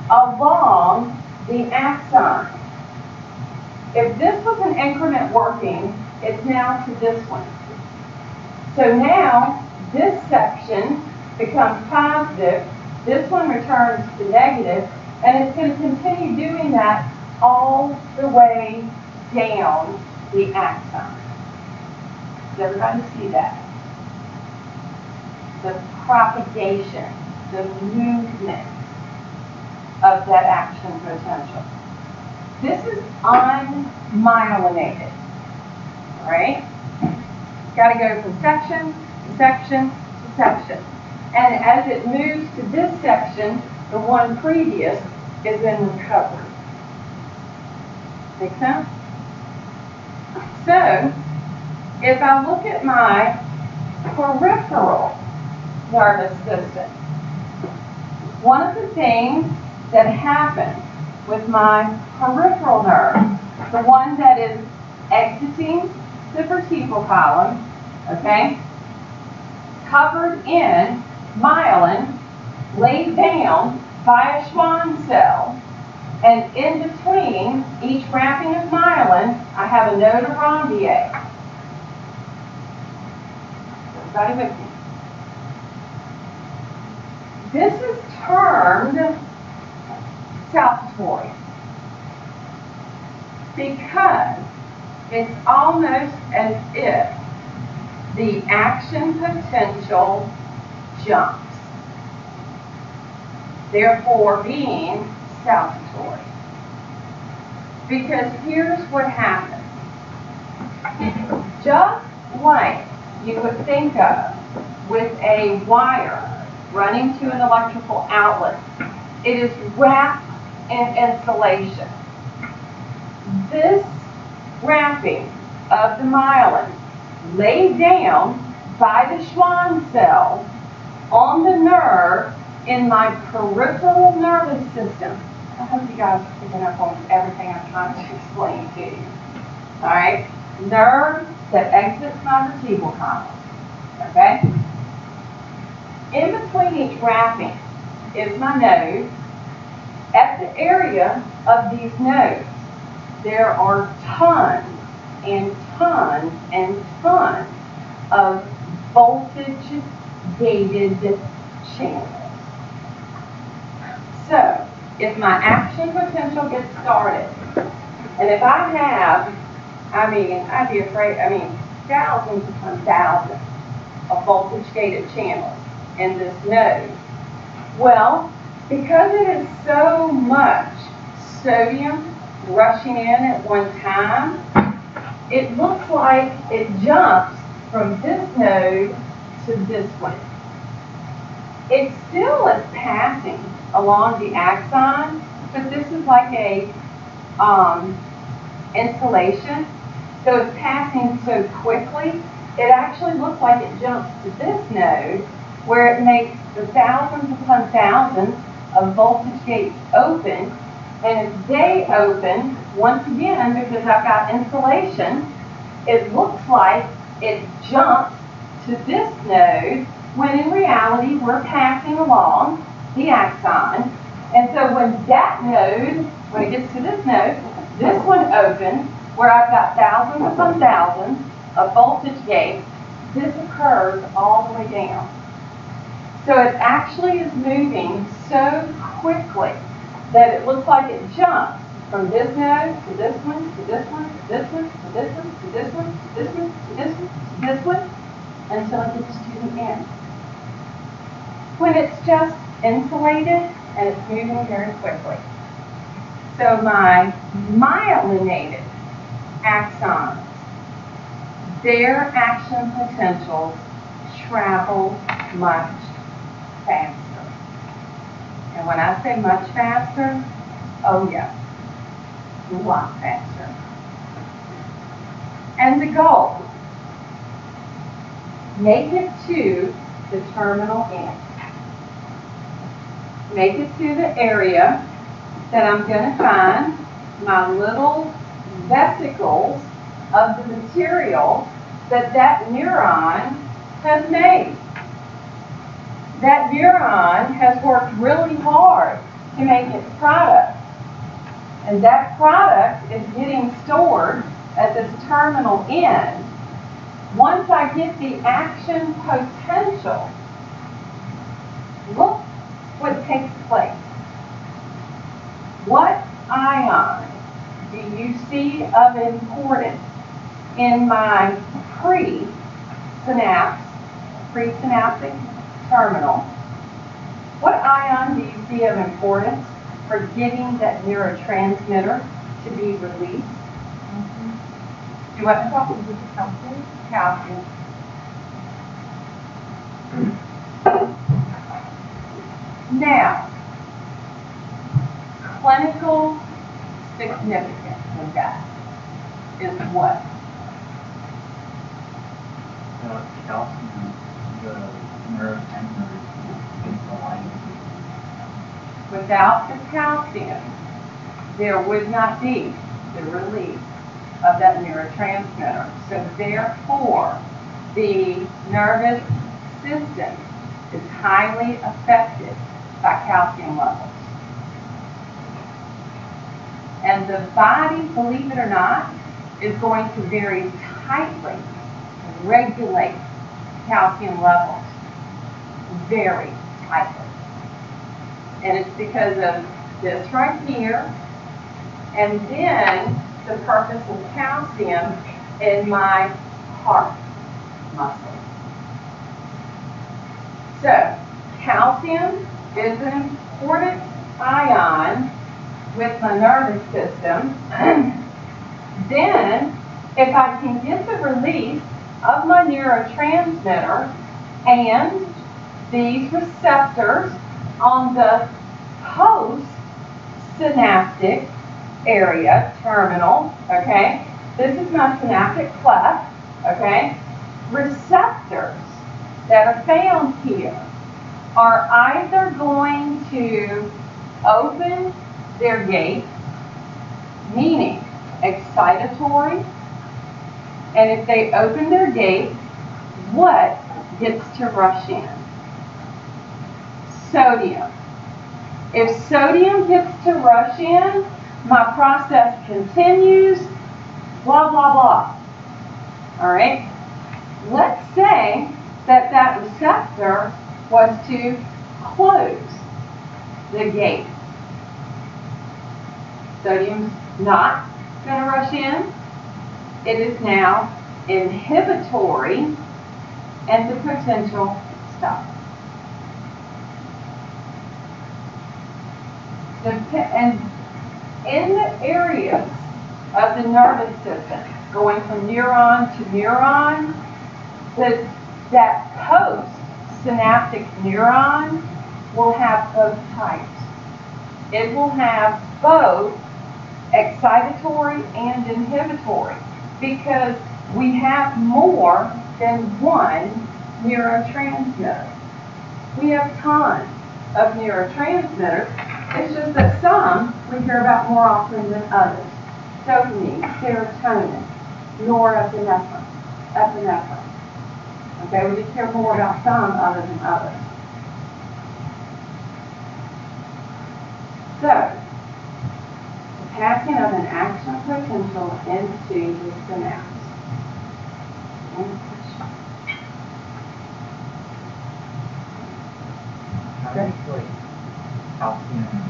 along the axon. If this was an increment working, it's now to this one. So now this section becomes positive, this one returns to negative, and it's going to continue doing that all the way down the axon. Does everybody see that? The propagation, the movement of that action potential. This is unmyelinated, all right? Got to go from section to section to section. And as it moves to this section, the one previous is in recovery. Make sense? So, if I look at my peripheral nervous system, one of the things that happens with my peripheral nerve, the one that is exiting the vertebral column, okay, covered in myelin, laid down by a Schwann cell, and in between each wrapping of myelin, I have a node of Ranvier. Everybody with me? This is termed saltatory because it's almost as if the action potential jumps, therefore being saltatory. Because here's what happens. Just like you would think of with a wire running to an electrical outlet, it is wrapped in insulation. This wrapping of the myelin laid down by the Schwann cell on the nerve in my peripheral nervous system. I hope you guys are picking up on everything I'm trying to explain to you. All right? Nerve that exits my vertebral column. Okay? In between each wrapping is my node. At the area of these nodes, there are tons and tons and tons of voltage-gated channels. So, if my action potential gets started, and if I have, I'd be afraid, thousands upon thousands of voltage-gated channels in this node. Well, because it is so much sodium rushing in at one time, it looks like it jumps from this node to this one. It still is passing along the axon, but this is like a insulation, so it's passing so quickly, it actually looks like it jumps to this node, where it makes the thousands upon thousands of voltage gates open, and as they open, once again, because I've got insulation, it looks like it jumps to this node, when in reality we're passing along the axon. And so when that node, when it gets to this node, this one opens, where I've got thousands upon thousands of voltage gates, this occurs all the way down. So it actually is moving so quickly that it looks like it jumps from this node to this one, to this one, to this one, to this one, to this one, to this one, to this one, to this one, until it gets to the end. When it's just insulated and it's moving very quickly. So my myelinated axons, their action potentials travel much faster. And when I say much faster, oh yeah, a lot faster. And the goal, make it to the terminal end. Make it to the area that I'm going to find my little vesicles of the material that neuron has made. That neuron has worked really hard to make its product. And that product is getting stored at this terminal end. Once I get the action potential, look what takes place. What ion do you see of importance in my presynaptic terminal? What ion do you see of importance for getting that neurotransmitter to be released? Do what? Calcium. Calcium. Now, clinical significance of that is what? Calcium, the neurotransmitters in the light. Without the calcium, there would not be the release of that neurotransmitter. So therefore, the nervous system is highly affected by calcium levels. And the body, believe it or not, is going to very tightly regulate calcium levels. Very tightly. And it's because of this right here, and then the purpose of calcium in my heart muscle. So, calcium is an important ion with my nervous system. Then, if I can get the release of my neurotransmitter and these receptors on the post-synaptic area, terminal, okay? This is my synaptic cleft, okay? Receptors that are found here are either going to open their gates, meaning excitatory, and if they open their gates, what gets to rush in? Sodium. If sodium gets to rush in, my process continues, blah, blah, blah. All right? Let's say that that receptor was to close the gate. Sodium's not going to rush in. It is now inhibitory, and the potential stops. And in the areas of the nervous system, going from neuron to neuron, that post-synaptic neuron will have both types. It will have both excitatory and inhibitory, because we have more than one neurotransmitter. We have tons of neurotransmitters. It's just that some we hear about more often than others. Dopamine, serotonin, norepinephrine, epinephrine. Okay, we just hear more about some other than others. So, the passing of an action potential into the synapse. How do you like calcium?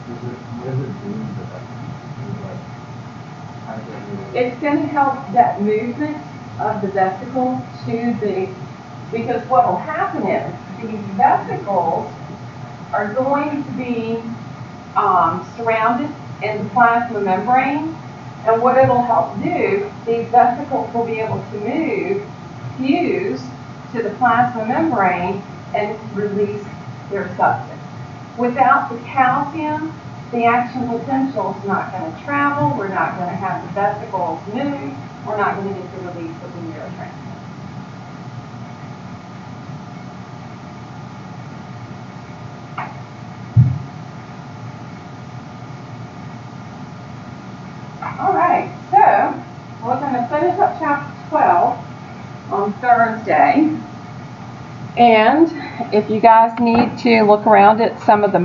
What does it do to the It's going to help that movement of the vesicle to the, because what will happen is these vesicles are going to be surrounded in the plasma membrane, and what it'll help do, these vesicles will be able to move, fuse to the plasma membrane, and release their substance. Without the calcium, the action potential is not going to travel, we're not going to have the vesicles move, we're not going to get the release of the neurotransmitter. All right, so we're going to finish up chapter 12 on Thursday. And if you guys need to look around at some of the